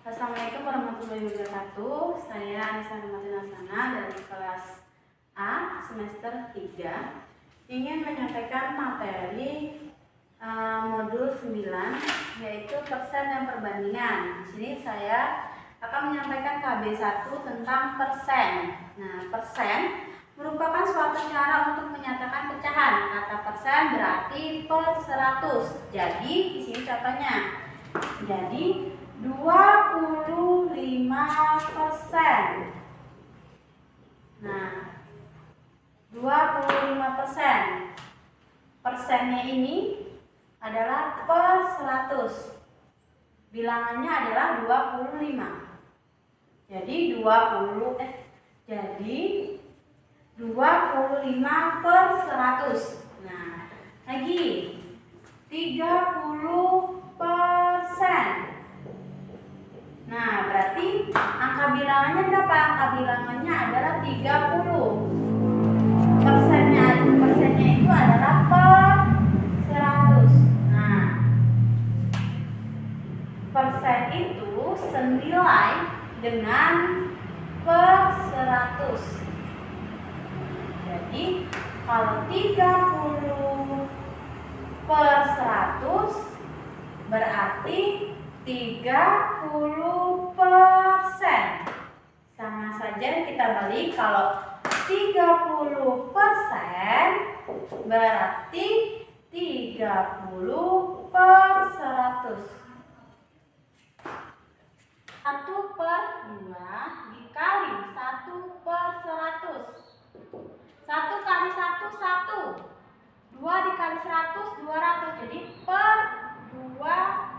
Assalamualaikum warahmatullahi wabarakatuh. Saya Anissa Rahmatina dari kelas A semester 3 ingin menyampaikan materi modul 9 yaitu persen dan perbandingan. Di sini saya akan menyampaikan KB1 tentang persen. Nah, persen merupakan suatu cara untuk menyatakan pecahan. Kata persen berarti per 100. Jadi di sini contohnya. Jadi 25%. Nah, 25%. Persennya ini adalah per 100. Bilangannya adalah 25. Jadi 25 per 100. Nah, lagi 30%. Nah, berarti angka bilangannya berapa? Angka bilangannya adalah 30. Persennya itu adalah per 100. Nah, persen itu senilai dengan per 100. Jadi, kalau 30 per 100 berarti 30%. Sama saja kita balik, kalau 30% berarti 30 per 100. 1 per 2 dikali 1 per 100. 1 kali 1, 1. 2 dikali 100, 200. Jadi per 200.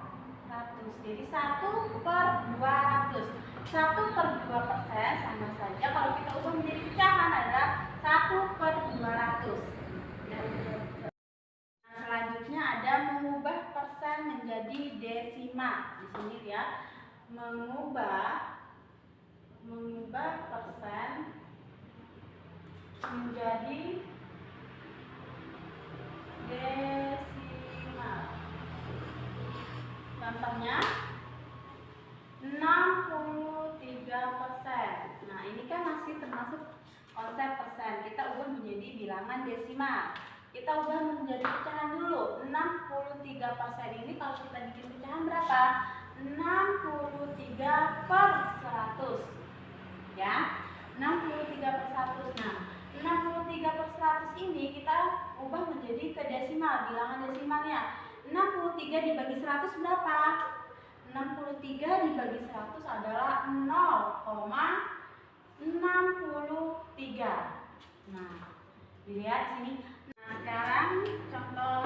Jadi 1 per 200. 1 per 2% sama saja kalau kita ubah menjadi pecahan adalah 1 per 200. Nah, selanjutnya ada mengubah persen menjadi desimal. Di sini lihat, mengubah persen menjadi desimal. Contohnya 63%. Nah, ini kan masih termasuk konsep persen. Kita ubah menjadi bilangan desimal. Kita ubah menjadi pecahan dulu. 63% ini kalau kita bikin pecahan berapa? 63 per 100. Ya, 63 per 100. Nah, 63 per 100 ini kita ubah menjadi ke desimal, bilangan desimalnya. 63 dibagi 100 berapa? 63 dibagi 100 adalah 0,63. Nah, dilihat sini. Nah, sekarang contoh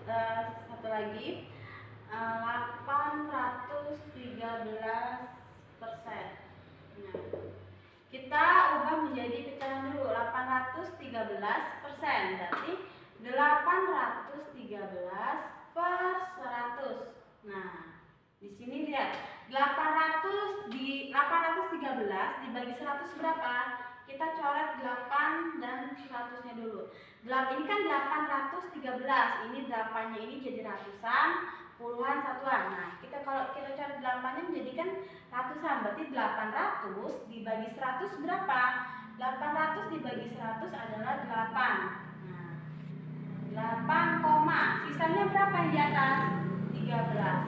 satu lagi. 813%. Nah, kita ubah menjadi pecahan dulu. 813%. Berarti 813 per 100. Nah, di sini lihat, 813 dibagi 100 berapa? Kita coret 8 dan 100-nya dulu. Ini kan 813. Ini 8-nya ini jadi ratusan, puluhan, satuan. Nah, kalau kita coret 8-nya menjadikan ratusan. Berarti 800 dibagi 100 berapa? 800 dibagi 100 adalah 8. Nah, 8, sisanya berapa yang di atas? 13.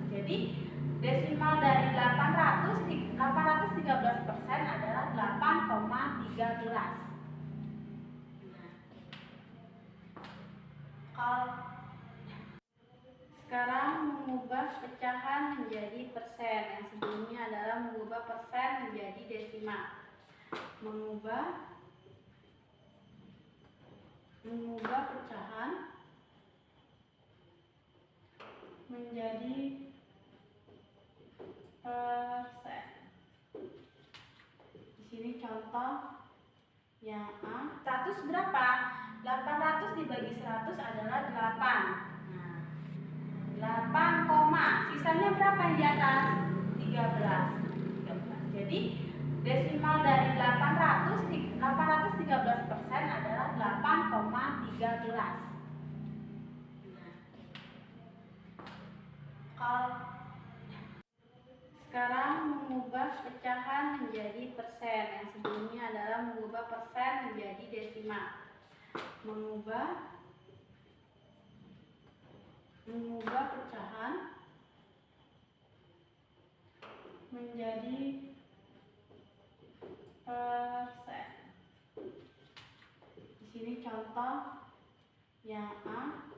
Jadi desimal dari 813% adalah 8,13. Sekarang mengubah pecahan menjadi persen. Yang sebelumnya adalah mengubah persen menjadi desimal. Mengubah pecahan menjadi persen. Di sini contoh yang A. 100 berapa? 800 dibagi 100 adalah 8. Nah, 8, sisanya berapa yang di atas? 13. Jadi desimal dari 813% adalah 8,13. sekarang mengubah pecahan menjadi persen. Yang sebelumnya adalah mengubah persen menjadi desimal. Mengubah pecahan menjadi persen. Di sini contoh yang A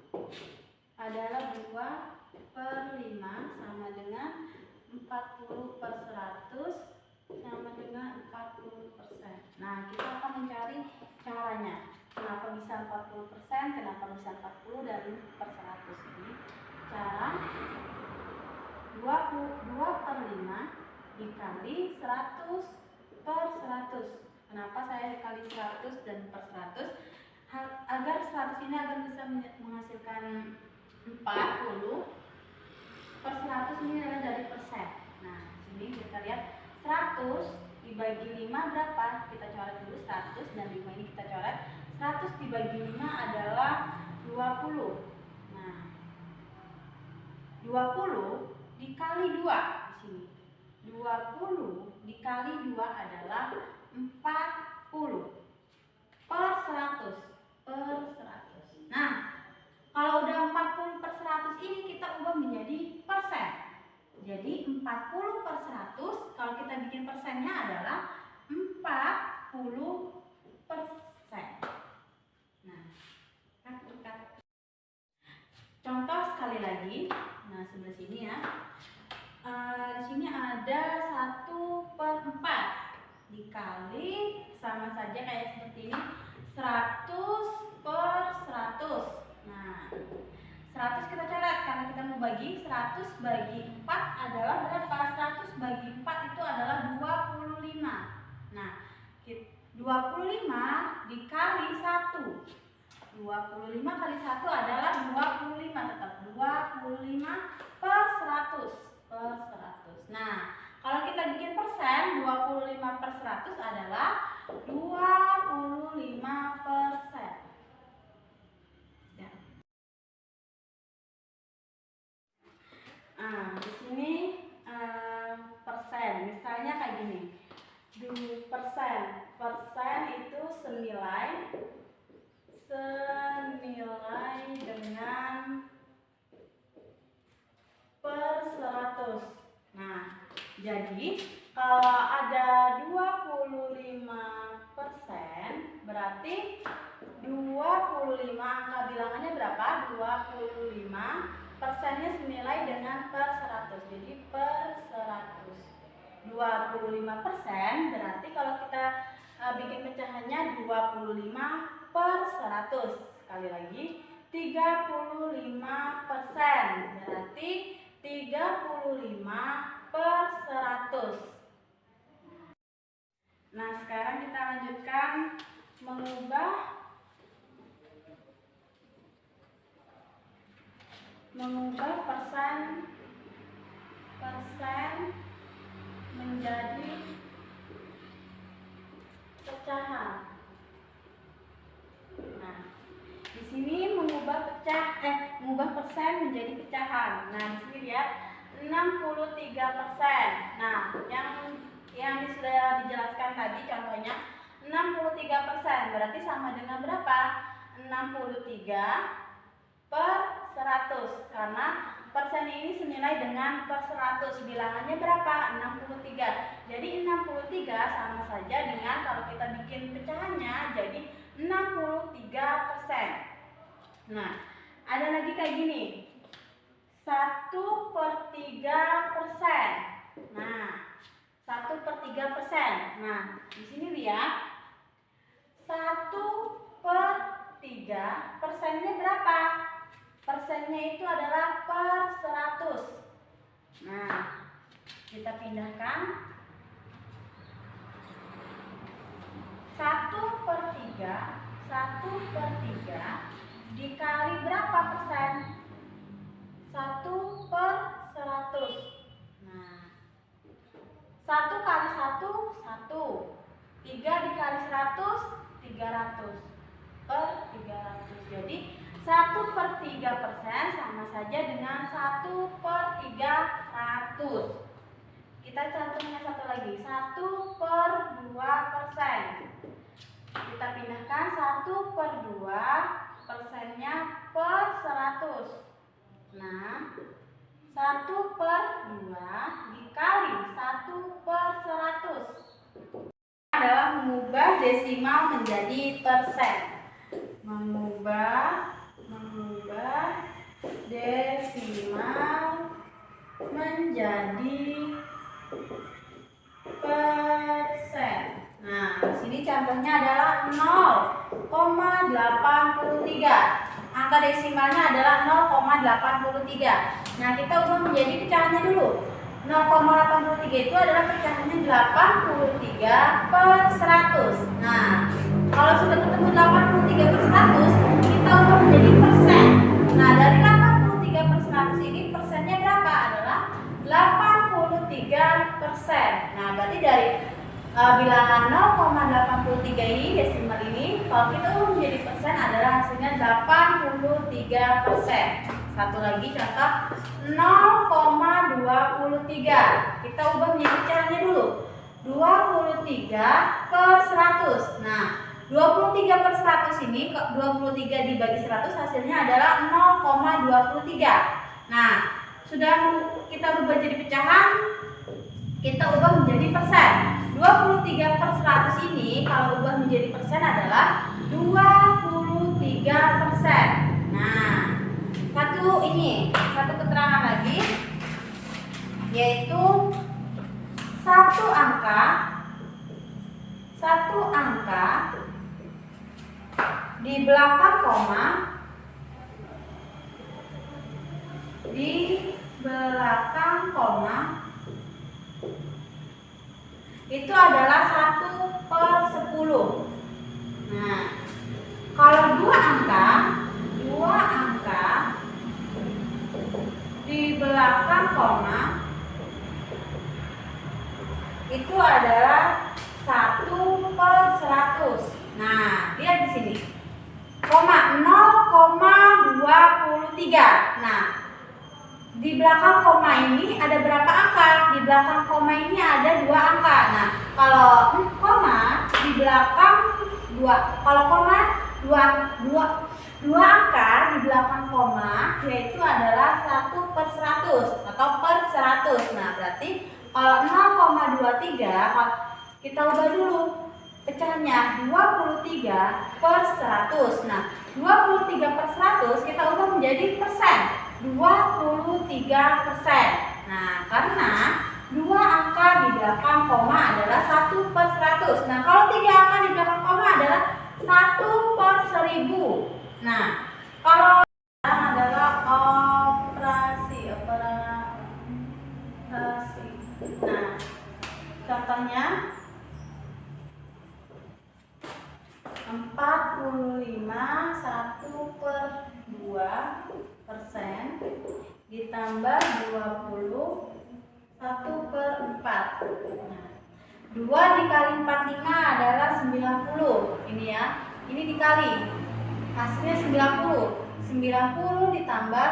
adalah 2/5 sama dengan 40/100 sama dengan 40%. Nah, kita akan mencari caranya. Kenapa bisa 40%, kenapa bisa 40 dan per 100 ini. Cara 2/5 dikali 100/100. Kenapa saya dikali 100 dan per 100? Agar 100 ini agar bisa menghasilkan 40/100 ini adalah dari persen. Nah, sini kita lihat 100 dibagi 5 berapa? Kita coret dulu 100 dan 5 ini kita coret. 100 dibagi 5 adalah 20. Nah, 20 dikali 2 di sini. 20 dikali 2 adalah 40 per 100. Nah, kalau udah 40/100 ini kita ubah menjadi persen. Jadi 40/100 kalau kita bikin persennya adalah 40%. Nah, contoh sekali lagi. Nah, sebelah sini ya. Di sini ada 1/4 dikali sama saja kayak seperti ini 100/100. Nah, 100 kita coret karena kita mau bagi. 100 bagi 4 adalah berapa? 100 bagi 4 itu adalah 25. Nah, 25 dikali 1. 25 kali 1 adalah 25, tetap 25/100. Nah, kalau kita bikin persen, 25/100 adalah 25%. Ya. Di sini persen, misalnya kayak gini. Persen itu senilai dengan per 100. Nah, jadi kalau ada 25%, berarti 25 angka bilangannya berapa? 25 persennya senilai dengan per 100. Jadi per 100. 25% berarti kalau kita bikin pecahannya 25/100. Sekali lagi 35%, berarti 35/100. Nah, sekarang kita lanjutkan mengubah persen menjadi pecahan. Nah, di sini mengubah persen menjadi pecahan. Nah, di sini lihat 63%. Nah, yang sudah dijelaskan tadi contohnya 63%, berarti sama dengan berapa? 63/100 karena persen ini senilai dengan per 100. Bilangannya berapa? 63. Jadi 63 sama saja dengan kalau kita bikin pecahannya jadi 63%. Nah, ada lagi kayak gini. 1/3%. Nah, 1/3%. Nah, di sini lihat 1/3 persennya berapa? Persennya itu adalah per 100. Nah, kita pindahkan 1/3 dikali berapa persen? 1/100. Nah, 1 kali 1, 1. 3 dikali 100, 300/300. Jadi 1/3% sama saja dengan 1/300. Kita cantumnya satu lagi, 1/2%. Kita pindahkan 1/2, persennya per 100. Nah, 1/2 dikali 1/100 adalah mengubah desimal menjadi persen. Mengubah desimal menjadi persen. Nah, di sini contohnya adalah 0,83. Angka desimalnya adalah 0,83. Nah, kita ubah menjadi pecahannya dulu. 0,83 itu adalah pecahannya 83/100. Nah, kalau sudah ketemu 83/100, kita ubah menjadi persen. Nah, dari 83/100 ini persennya berapa? Adalah 83%. Nah, berarti dari bilangan 0,83 ini, desimal ini, kalau kita ubah menjadi persen adalah hasilnya 83%. Satu lagi contoh 0,23. Kita ubah menjadi pecahannya dulu. 23/100. Nah, 23/100 ini 23 dibagi 100 hasilnya adalah 0,23. Nah, sudah kita ubah jadi pecahan, kita ubah menjadi persen. 23/100 ini kalau ubah menjadi persen adalah 23%. Nah, satu keterangan lagi, yaitu satu angka di belakang koma itu adalah 1/10. Nah, kalau dua angka di belakang koma itu adalah 1/100. Nah, lihat di sini. Koma 0,23. Nah, di belakang koma ini ada berapa angka? Di belakang koma ini ada 2 angka. Nah, kalau koma di belakang dua angka di belakang koma, yaitu adalah 1/100 atau per 100. Nah, berarti kalau 0,23 kita ubah dulu pecahannya 23/100. Nah, 23/100 kita ubah menjadi persen, 23%. Nah, karena dua angka di belakang koma adalah 1/100. Nah, kalau 3 angka di belakang koma adalah 1/1000. Nah, kalau adalah operasi. Nah, contohnya 45 1/2% ditambah 20 1/4. Nah, 2 dikali 45 adalah 90. Ini ya, ini dikali, hasilnya 90. 90 ditambah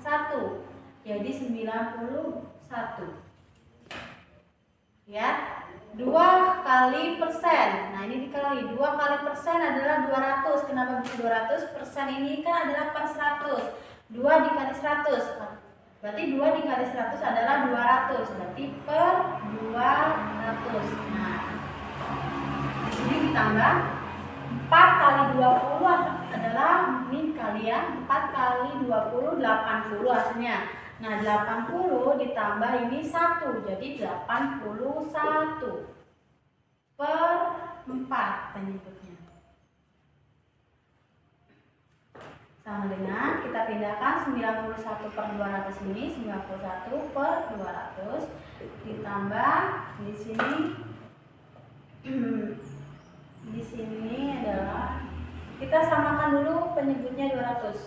1 jadi 91. Ya, 2 kali persen. Nah, ini dikali 2 kali persen adalah 200. Kenapa bisa 200? Persen ini kan adalah per 100. 2 dikali 100. Berarti 2 dikali 100 adalah 200. Berarti per 200. Nah, di sini ditambah 4 kali 20 adalah ini kali ya. 4 kali 20 80 hasilnya. Nah, 80 ditambah ini 1 jadi 81 per 4 penyebutnya. Sama dengan kita pindahkan 91/200 ini, 91/200 ditambah di sini adalah kita samakan dulu penyebutnya 200.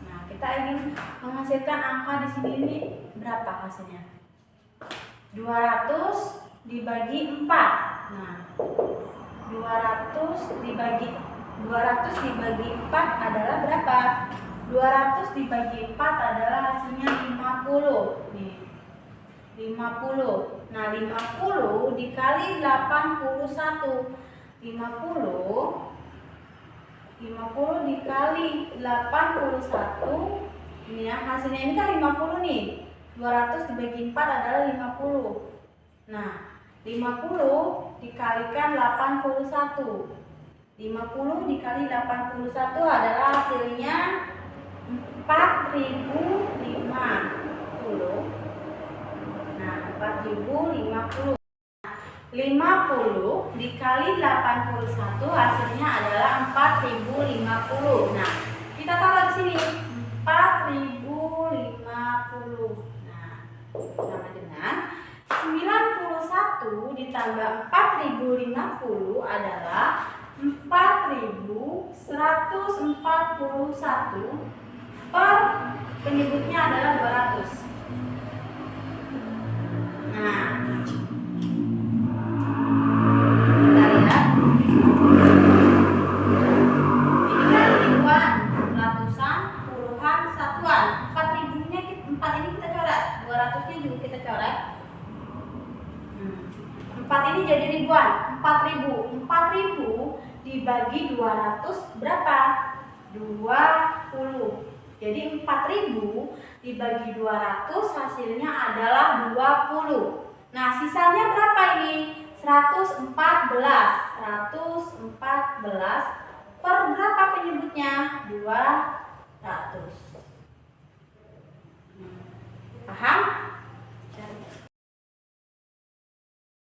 Nah, kita ingin menghasilkan angka di sini ini berapa hasilnya? 200 dibagi 4. Nah, 200 dibagi 4 adalah berapa? 200 dibagi 4 adalah hasilnya 50. Nih. 50. Nah, 50 dikali 81. 50 dikali 81. Ini ya, hasilnya ini kan 50 nih. 200 dibagi 4 adalah 50. Nah, 50 dikalikan 81. 50 dikali 81 adalah hasilnya 4050. Nah, 4050. 50 dikali 81 hasilnya adalah 4050. Nah, kita taruh di sini 4050. Nah, sama dengan 91 ditambah 4050 adalah 4141 per penyebutnya adalah 200. Nah, kita lihat ini kan ribuan, ratusan, puluhan, satuan. 4000-nya 4 ini kita coret, 200-nya juga kita coret. 4 ini jadi ribuan, 4000. 4000 dibagi 200 berapa? 20. Jadi 4000 dibagi 200 hasilnya adalah 20. Nah, sisanya berapa ini? 114. 114 per berapa penyebutnya? 200.